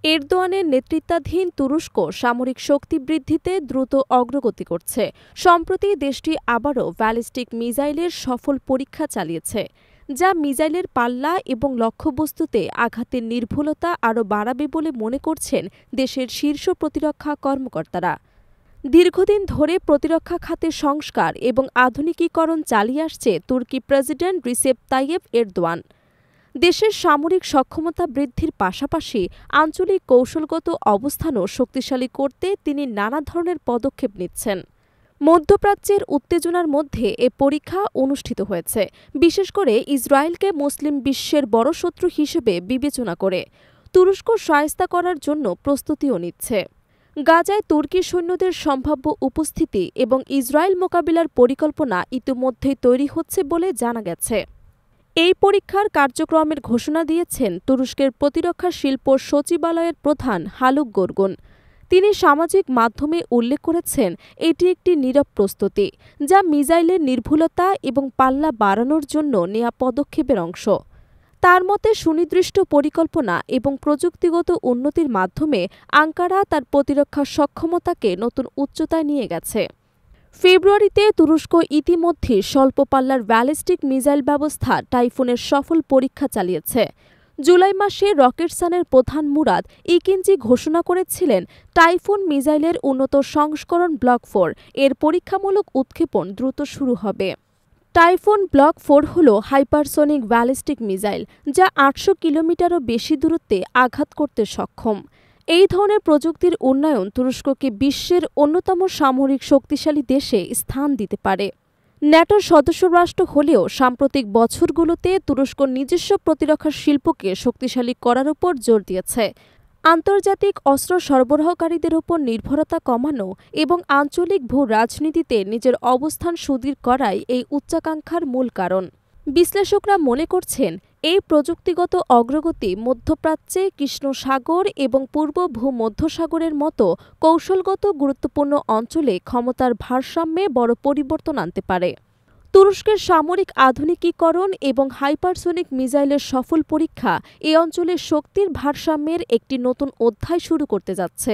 এরদোয়ানের নেতৃত্বাধীন তুরস্ক সামরিক শক্তি বৃদ্ধিতে দ্রুত অগ্রগতি করছে। সম্প্রতি দেশটি আবারও ব্যালিস্টিক মিসাইলের সফল পরীক্ষা চালিয়েছে, যা মিসাইলের পাল্লা এবং লক্ষ্যবস্তুতে আঘাতের নির্ভুলতা আরও বাড়াবে বলে মনে করছেন দেশের শীর্ষ প্রতিরক্ষা কর্মকর্তারা। দীর্ঘদিন ধরে প্রতিরক্ষা খাতে সংস্কার এবং আধুনিকীকরণ চালিয়ে আসছে তুর্কি প্রেসিডেন্ট রিসেপ তাইয়েপ এরদোয়ান। দেশের সামরিক সক্ষমতা বৃদ্ধির পাশাপাশি আঞ্চলিক কৌশলগত অবস্থানও শক্তিশালী করতে তিনি নানা ধরনের পদক্ষেপ নিচ্ছেন। মধ্যপ্রাচ্যের উত্তেজনার মধ্যে এ পরীক্ষা অনুষ্ঠিত হয়েছে, বিশেষ করে ইসরায়েলকে মুসলিম বিশ্বের বড় শত্রু হিসেবে বিবেচনা করে তুরস্ক শায়েস্তা করার জন্য প্রস্তুতিও নিচ্ছে। গাজায় তুর্কি সৈন্যদের সম্ভাব্য উপস্থিতি এবং ইসরায়েল মোকাবিলার পরিকল্পনা ইতিমধ্যেই তৈরি হচ্ছে বলে জানা গেছে। এই পরীক্ষার কার্যক্রমের ঘোষণা দিয়েছেন তুরস্কের প্রতিরক্ষা শিল্প সচিবালয়ের প্রধান হালুক গোরগুন। তিনি সামাজিক মাধ্যমে উল্লেখ করেছেন, এটি একটি নীরব প্রস্তুতি, যা মিসাইলের নির্ভুলতা এবং পাল্লা বাড়ানোর জন্য নেওয়া পদক্ষেপের অংশ। তার মতে সুনির্দিষ্ট পরিকল্পনা এবং প্রযুক্তিগত উন্নতির মাধ্যমে আঙ্কারা তার প্রতিরক্ষা সক্ষমতাকে নতুন উচ্চতায় নিয়ে গেছে। ফেব্রুয়ারিতে তুরস্ক ইতিমধ্যে স্বল্প পাল্লার ব্যালিস্টিক মিসাইল ব্যবস্থা টাইফুনের সফল পরীক্ষা চালিয়েছে। জুলাই মাসে রকেটসানের প্রধান মুরাদ ইকিঞ্জি ঘোষণা করেছিলেন, টাইফুন মিসাইলের উন্নত সংস্করণ ব্লক 4 এর পরীক্ষামূলক উৎক্ষেপণ দ্রুত শুরু হবে। টাইফুন ব্লক 4 হল হাইপারসনিক ব্যালিস্টিক মিসাইল, যা ৮০০ কিলোমিটারও বেশি দূরত্বে আঘাত করতে সক্ষম। এই ধরনের প্রযুক্তির উন্নয়ন তুরস্ককে বিশ্বের অন্যতম সামরিক শক্তিশালী দেশে স্থান দিতে পারে। ন্যাটোর সদস্য রাষ্ট্র হলেও সাম্প্রতিক বছরগুলোতে তুরস্ক নিজস্ব প্রতিরক্ষা শিল্পকে শক্তিশালী করার উপর জোর দিয়েছে। আন্তর্জাতিক অস্ত্র সরবরাহকারীদের ওপর নির্ভরতা কমানো এবং আঞ্চলিক ভূ রাজনীতিতে নিজের অবস্থান সুদৃঢ় করাই এই উচ্চাকাঙ্ক্ষার মূল কারণ। বিশ্লেষকরা মনে করছেন, এই প্রযুক্তিগত অগ্রগতি মধ্যপ্রাচ্যে কৃষ্ণ সাগর এবং পূর্ব ভূমধ্যসাগরের মতো কৌশলগত গুরুত্বপূর্ণ অঞ্চলে ক্ষমতার ভারসাম্যে বড় পরিবর্তন আনতে পারে। তুরস্কের সামরিক আধুনিকীকরণ এবং হাইপারসনিক মিসাইলের সফল পরীক্ষা এ অঞ্চলের শক্তির ভারসাম্যের একটি নতুন অধ্যায় শুরু করতে যাচ্ছে।